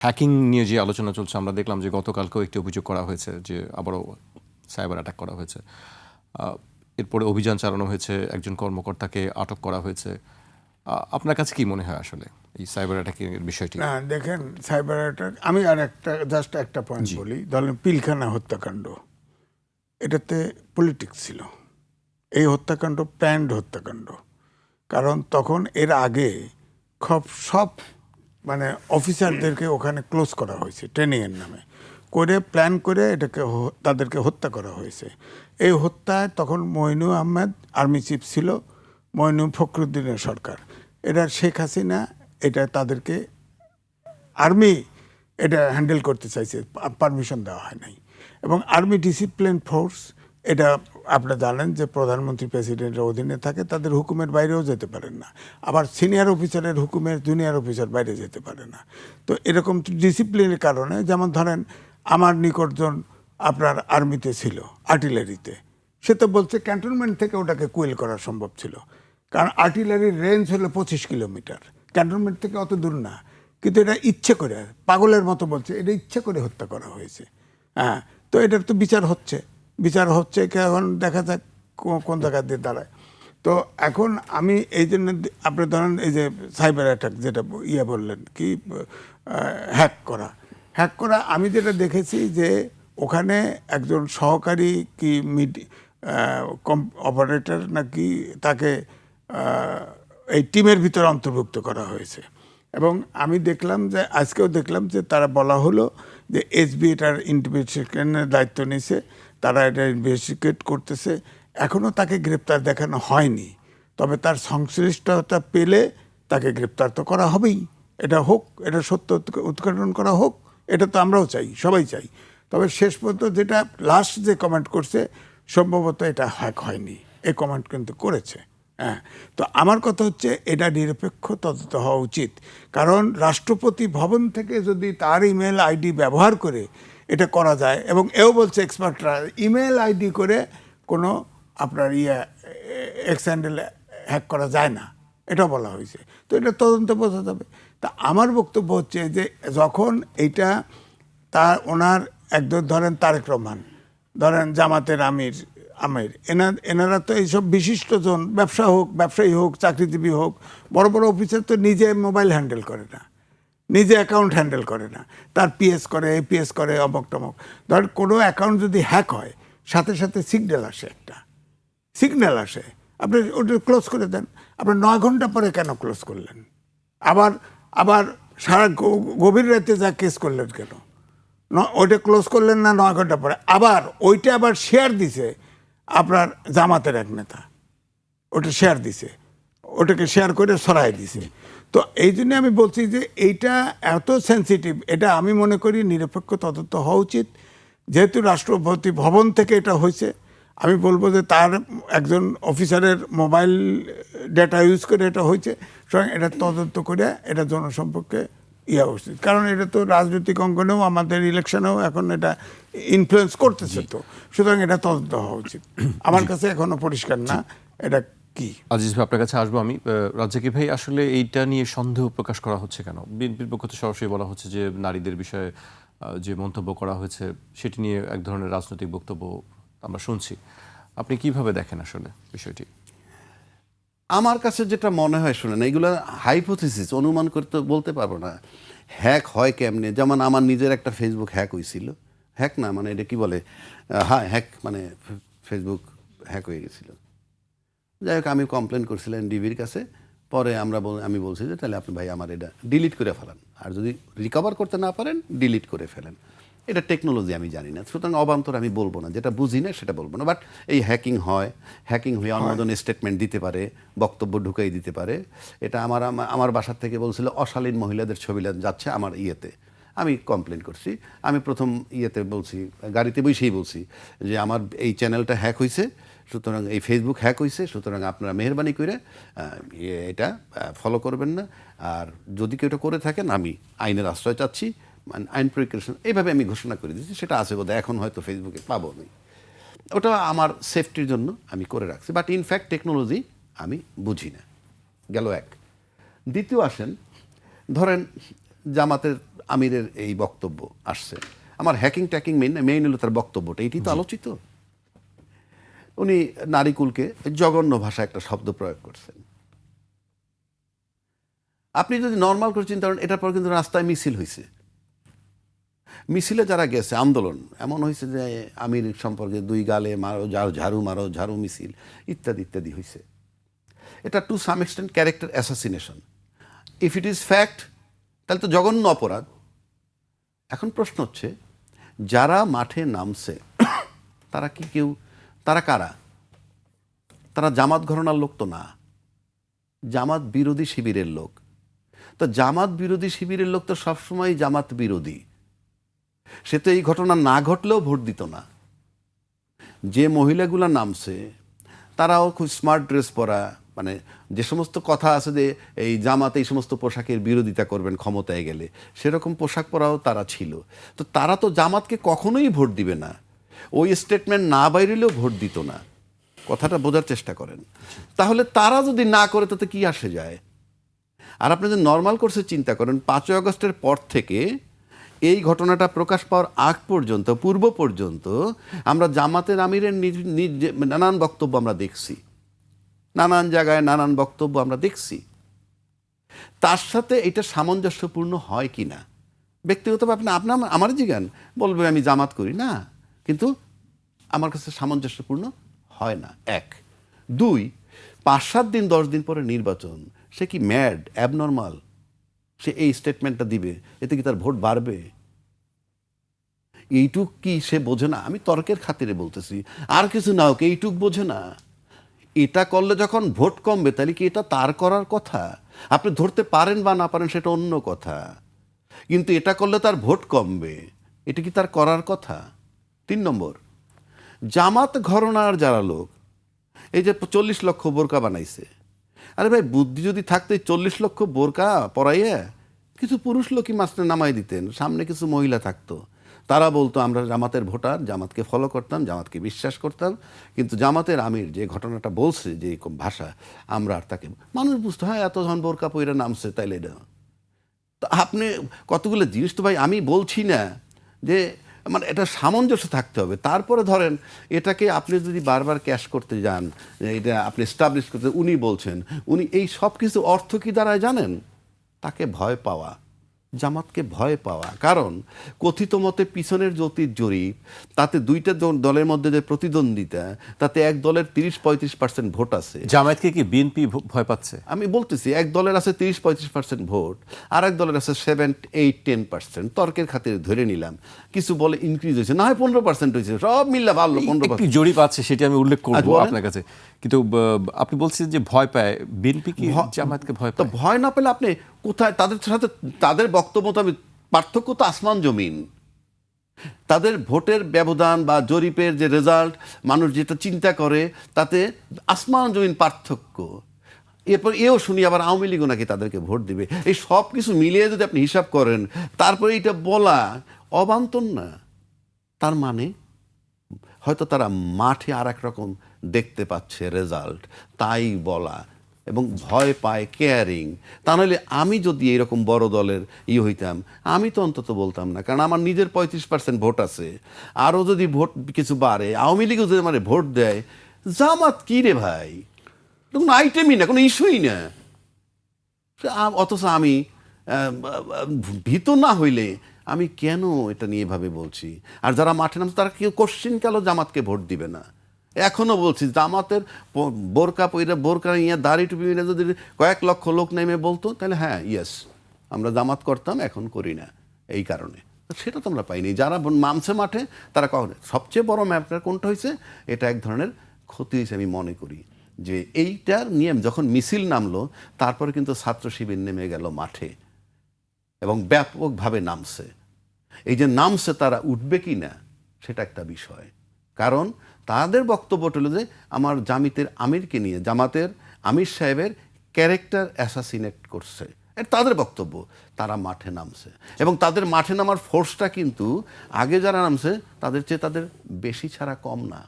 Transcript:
Hacking নিয়ে যে আলোচনা চলছে আমরা দেখলাম যে গতকালকেও একটি অভিযোগ করা হয়েছে যে আবারও সাইবার অ্যাটাক করা হয়েছে। এরপরে অভিযান চালানো হয়েছে, একজন কর্মকর্তাকে আটক করা হয়েছে। আপনার কাছে কি মনে হয় আসলে এই সাইবার অ্যাটাকের বিষয়টি? না দেখেন, সাইবার অ্যাটাক, আমি আর একটা জাস্ট একটা পয়েন্ট জি। বলি। ধরেন পিলখানা হত্যাকাণ্ড, এটাতে পলিটিক্স ছিল। এই হত্যাকাণ্ড প্ল্যান্ড হত্যাকাণ্ড। কারণ তখন এর আগে সব মানে অফিসারদেরকে ওখানে ক্লোজ করা হয়েছে ট্রেনিংয়ের নামে, করে প্ল্যান করে এটাকে তাদেরকে হত্যা করা হয়েছে। এই হত্যায় তখন মইনু আহমেদ আর্মি চিফ ছিল, মইনু ফখরুদ্দিনের সরকার। এটা শেখ হাসিনা এটা তাদেরকে আর্মি এটা হ্যান্ডেল করতে চাইছে, পারমিশন দেওয়া হয় নাই। এবং আর্মি ডিসিপ্লিন ফোর্স এটা আপনারা জানেন যে প্রধানমন্ত্রী প্রেসিডেন্টের অধীনে থাকে, তাদের হুকুমের বাইরেও যেতে পারেন না। আবার সিনিয়র অফিসারের হুকুমের জুনিয়র অফিসার বাইরে যেতে পারে না। তো এরকম ডিসিপ্লিনের কারণে, যেমন ধরেন আমার নিকটজন আপনার আর্মিতে ছিল, আর্টিলারিতে, সে তো বলছে ক্যান্টনমেন্ট থেকে ওটাকে কুইল করা সম্ভব ছিল, কারণ আর্টিলারির রেঞ্জ হলো 25 কিলোমিটার, ক্যান্টনমেন্ট থেকে অত দূর না। কিন্তু এটা ইচ্ছে করে, পাগলের মতো বলছে এটা ইচ্ছে করে হত্যা করা হয়েছে। হ্যাঁ, তো এটার তো বিচার হচ্ছে, এখন দেখা যাক কোন জায়গা দিয়ে দাঁড়ায়। তো এখন আমি এই জন্য আপনি ধরেন এই যে সাইবার অ্যাটাক যেটা বললেন কি, হ্যাক করা আমি যেটা দেখেছি যে ওখানে একজন সহকারী কি অপারেটর নাকি তাকে এই টিমের ভিতরে অন্তর্ভুক্ত করা হয়েছে। এবং আমি দেখলাম যে আজকেও দেখলাম যে তারা বলা হলো যে এসবি এটার ইনভেস্টিগেশনের দায়িত্ব নিয়েছে, তারা এটা ইনভেস্টিগেট করতেছে। এখনও তাকে গ্রেপ্তার দেখানো হয়নি, তবে তার সংশ্লিষ্টতা পেলে তাকে গ্রেপ্তার তো করা হবেই। এটা হোক, এটা সত্য উদ্ঘাটন করা হোক, এটা তো আমরাও চাই, সবাই চাই। তবে শেষ পর্যন্ত যেটা লাস্ট যে কমেন্ট করছে, সম্ভবত এটা হ্যাক হয়নি, এই কমেন্ট কিন্তু করেছে। হ্যাঁ, তো আমার কথা হচ্ছে এটা নিরপেক্ষ তদন্ত হওয়া উচিত। কারণ রাষ্ট্রপতি ভবন থেকে যদি তার ইমেল আইডি ব্যবহার করে এটা করা যায়, এবং এও বলছে এক্সপার্টরা ইমেল আইডি করে কোনো আপনার এক্স হ্যান্ডেল হ্যাক করা যায় না, এটা বলা হয়েছে। তো এটা তদন্ত বোঝা যাবে। তা আমার বক্তব্য হচ্ছে যে যখন এইটা তার ওনার একজন ধরেন তারেক রহমান, ধরেন জামাতের আমির, এনারা তো এইসব বিশিষ্টজন, ব্যবসায়ী হোক, চাকরিজীবী হোক, বড় বড় অফিসার তো নিজে মোবাইল হ্যান্ডেল করে না, নিজে অ্যাকাউন্ট হ্যান্ডেল করে না, তার পিএস করে, এপিএস করে, অমক টমক। ধর কোনো অ্যাকাউন্ট যদি হ্যাক হয়, সাথে সাথে সিগন্যাল আসে, আপনি ওটা ক্লোজ করে দেন। আপনি 9 ঘন্টা পরে কেন ক্লোজ করলেন? আবার সারা গভীর রাতে যা কেস করলেন কেন? ওইটা ক্লোজ করলেন না 9 ঘন্টা পরে? ওইটা আবার শেয়ার দিছে আপনার জামাতের এক নেতা, ওটা শেয়ার দিছে, ওটাকে শেয়ার করে সরাই দিছে। তো এই জন্য আমি বলছি যে এইটা এত সেন্সিটিভ, এটা আমি মনে করি নিরপেক্ষ তদন্ত হওয়া উচিত। যেহেতু রাষ্ট্রপতি ভবন থেকে এটা হয়েছে, আমি বলবো যে তার একজন অফিসারের মোবাইল ডেটা ইউজ করে এটা হয়েছে, সুতরাং এটা তদন্ত করে এটা জনসম্পর্কে উচিত। কারণ এটা তো রাজনৈতিক অঙ্গনেও, আমাদের ইলেকশনেও এখন এটা ইনফ্লুয়েন্স করতেছে, তো সুতরাং এটা তদন্ত হওয়া উচিত। আমার কাছে এখনো পরিষ্কার না এটা কি। আজিজ ভাই, আপনার কাছে আসবো আমি। রাজ্জাকি ভাই, আসলে এইটা নিয়ে সন্দেহ প্রকাশ করা হচ্ছে কেন? বিএনপির পক্ষ থেকে সরাসরি বলা হচ্ছে যে নারীদের বিষয়ে যে মন্তব্য করা হয়েছে সেটি নিয়ে এক ধরনের রাজনৈতিক বক্তব্য আমরা শুনছি। আপনি কিভাবে দেখেন আসলে বিষয়টি? আমার কাছে যেটা মনে হয়, শুনেন, এইগুলো হাইপোথিসিস, অনুমান করতে বলতে পারবো না হ্যাক হয় কেমনে। যেমন আমার নিজের একটা ফেসবুক হ্যাক হয়েছিল, হ্যাক না মানে এটা কি বলে, হ্যাঁ হ্যাক মানে ফেসবুক হ্যাক হয়ে গেছিল। যাই হোক, আমি কমপ্লেন করছিলাম ডিবির কাছে। পরে আমি বলছি যে তাহলে আপনি ভাই আমার এটা ডিলিট করে ফেলান, আর যদি রিকভার করতে না পারেন ডিলিট করে ফেলেন। এটা টেকনোলজি আমি জানি না, সুতরাং অবান্তর আমি বলবো না, যেটা বুঝি না সেটা বলবো না। বাট এই হ্যাকিং হয়ে অনুমোদন স্টেটমেন্ট দিতে পারে, বক্তব্য ঢুকাই দিতে পারে। এটা আমার বাসার থেকে বলছিল অশালীন মহিলাদের ছবি যাচ্ছে আমার ইয়েতে। আমি কমপ্লেন করছি। আমি প্রথম বলছি, গাড়িতে বসেই বলছি যে আমার এই চ্যানেলটা হ্যাক হয়েছে, সুতরাং এই ফেসবুক হ্যাক হয়েছে, সুতরাং আপনারা মেহরবানি করে এটা ফলো করবেন না। আর যদি কেউ এটা করে থাকেন, আমি আইনের আশ্রয় চাচ্ছি, আইন প্রয়োগের এইভাবে আমি ঘোষণা করে দিচ্ছি। সেটা আছে বোধহয়, এখন হয়তো ফেসবুকে পাবো আমি। ওটা আমার সেফটির জন্য আমি করে রাখছি। বাট ইনফ্যাক্ট টেকনোলজি আমি বুঝি না, গেল এক। দ্বিতীয় আসেন, ধরেন জামাতের আমিরের এই বক্তব্য আসছে, আমার হ্যাকিং ট্যাকিং মেইন হলো তার বক্তব্যটা, এটি তো আলোচিত। উনি নারীকুলকে জঘন্য ভাষা একটা শব্দ প্রয়োগ করছেন। আপনি যদি নর্মাল করে চিন্তা করেন, এটার পর কিন্তু রাস্তায় মিছিল হয়েছে, মিছিলে যারা গেছে আন্দোলন এমন হয়েছে যে আমির সম্পর্কে 2 গালে মারো, ঝাড়ু মারো, ঝাড়ু মিছিল ইত্যাদি ইত্যাদি হয়েছে। এটা to some extent character assassination. If it is fact, তাহলে তো জঘন্য অপরাধ। এখন প্রশ্ন হচ্ছে, যারা মাঠে নামছে তারা কি কেউ, তারা কারা? তারা জামাত ঘরানার লোক তো না, জামাত বিরোধী শিবিরের লোক। তো জামাত বিরোধী শিবিরের লোক তো সবসময় জামাত বিরোধী, সে তো এই ঘটনা না ঘটলেও ভোট দিত না। যে মহিলাগুলা নামছে তারাও খুব স্মার্ট ড্রেস পরা, মানে যে সমস্ত কথা আছে যে এই জামাতে এই সমস্ত পোশাকের বিরোধিতা করবেন ক্ষমতায় গেলে, সেরকম পোশাক পরাও তারা ছিল। তো তারা তো জামাতকে কখনোই ভোট দিবে না, ওই স্টেটমেন্ট না বাইরেলেও ভোট দিত না। কথাটা বোঝার চেষ্টা করেন। তাহলে তারা যদি না করে তাতে কি আসে যায়? আর আপনি যদি নর্মাল কোর্সে চিন্তা করেন, 5ই আগস্টের পর থেকে এই ঘটনাটা প্রকাশ পাওয়ার আগ পর্যন্ত, পূর্ব পর্যন্ত আমরা জামাতের আমিরের নানান বক্তব্য আমরা দেখছি, নানান জায়গায় নানান বক্তব্য আমরা দেখছি। তার সাথে এটা সামঞ্জস্যপূর্ণ হয় কি না ব্যক্তিগতভাবে আপনি আমার জিজ্ঞান, বলবে আমি জামাত করি না, কিন্তু আমার কাছে সামঞ্জস্যপূর্ণ হয় না। 1, 2, 5-7 দিন 10 দিন পরে নির্বাচন, সে কি ম্যাড, অ্যাবনর্মাল? সে এই স্টেটমেন্টটা দিবে, এতে কি তার ভোট বাড়বে? এইটুক কি সে বোঝে না? আমি তর্কের খাতিরে বলতেছি, আর কিছু না হোক, এইটুক বোঝে না? এটা করলে যখন ভোট কমবে, তাহলে কি এটা তার করার কথা? আপনি ধরতে পারেন বা না পারেন সেটা অন্য কথা, কিন্তু এটা করলে তার ভোট কমবে, এটা কি তার করার কথা? 3 নম্বর, জামাত ঘরানার যারা লোক, এই যে 40 লক্ষ বোরকা বানাইছে, আরে ভাই বুদ্ধি যদি থাকতো 40 লক্ষ বোরকা পরাইয়া কিছু পুরুষ লোকই মাঝখানে নামাই দিতেন, সামনে কিছু মহিলা থাকতো, তারা বলতো আমরা জামাতের ভোটার, জামাতকে ফলো করতাম, জামাতকে বিশ্বাস করতাম, কিন্তু জামাতের আমির যে ঘটনাটা বলছে, যে ভাষা, আমরা আর তাকে, মানুষ বুঝতো হ্যাঁ এতজন বোরকা পইরা নামছে, তাইলে এটা। তো আপনি কতগুলো জিনিস তো ভাই, আমি বলছি না যে, মানে এটা সামঞ্জস্য থাকতে হবে। তারপরে ধরেন এটাকে আপনি যদি বারবার ক্যাশ করতে যান, এটা আপনি এস্টাবলিশ করতে, উনি বলছেন, উনি এই সব কিছু অর্থ কি দাঁড়ায় জানেন? তাকে ভয় পাওয়া, জামাতকে ভয় পাওয়া। কারণ কথিত মতে পিছনের জ্যোতির জরিপ, তাতে 2টা দলের মধ্যে যে প্রতিদ্বন্দ্বিতা, তাতে এক দলের 30-35% ভোট আছে। জামায়াতকে কি বিএনপি ভয় পাচ্ছে? আমি বলতেছি, এক দলের আছে 30-35% ভোট, আর এক দলের আছে 7-8-10%। তর্কের খাতিরে ধরে নিলাম, কিছু বলে ইনক্রিজ হয়েছে, না হয় 15% হয়েছে, সব মিললে ভালো 15%। একটি জরিপ আছে, সেটি আমি উল্লেখ করবো আপনার কাছে, কিন্তু আপনি বলছেন যে ভয় পায় বিএনপি, কি জামায়াতকে ভয় তো পায়? ভয় না পেলে আপনি কোথায়, তাদের সাথে তাদের বক্তব্য তো আমি, পার্থক্য তো আসমান জমিন। তাদের ভোটের ব্যবধান বা জরিপের যে রেজাল্ট, মানুষ যেটা চিন্তা করে, তাতে আসমান জমিন পার্থক্য। এরপর এও শুনি আবার আওয়ামী লীগও নাকি তাদেরকে ভোট দিবে। এই সব কিছু মিলিয়ে যদি আপনি হিসাব করেন, তারপরে এটা বলা অবান্তর না। তার মানে হয়তো তারা মাঠে আর এক রকম দেখতে পাচ্ছে রেজাল্ট, তাই বলা, এবং ভয় পায়, কেয়ারিং। তা নাহলে আমি যদি এরকম বড় দলের হইতাম, আমি তো অন্তত বলতাম না, কারণ আমার নিজের 35% ভোট আছে। আরও যদি ভোট কিছু বাড়ে, আওয়ামী লীগও যদি মানে ভোট দেয়, জামাত কি রে ভাই, কোনো আইটেমই না, কোনো ইস্যুই না। অথচ আমি ভীত না হইলে আমি কেন এটা নিয়ে এভাবে বলছি? আর যারা মাঠে নামছে তারা কেউ কোশ্চিন কালও জামাতকে ভোট দিবে না। এখনো বলছি, জামাতের বোরকা নিয়ে দাড়ি টুপি নিয়ে যদি কয়েক লক্ষ লোক নেমে বলতো, তাহলে হ্যাঁ ইয়েস, আমরা জামাত করতাম, এখন করি না এই কারণে। সেটা তো আমরা পাইনি। যারা নামছে মাঠে তারা কখনো, সবচেয়ে বড় ম্যাপটা কোনটা হয়েছে, এটা এক ধরনের ক্ষতি হয়েছে আমি মনে করি, যে এইটার নিয়ে যখন মিছিল নামলো, তারপরে কিন্তু ছাত্র শিবির নেমে গেল মাঠে এবং ব্যাপকভাবে নামছে। এই যে নামছে, তারা উঠবে কি না সেটা একটা বিষয়। কারণ তাদের বক্তব্য হলো যে আমার জামাতের আমিরকে নিয়ে, জামাতের আমির সাহেবের ক্যারেক্টার অ্যাসাসিনেট করছে, এটা তাদের বক্তব্য। তারা মাঠে নামছে, এবং তাদের মাঠে নামার ফোর্সটা কিন্তু আগে যারা নামছে তাদের চেয়ে তাদের বেশি ছাড়া কম না।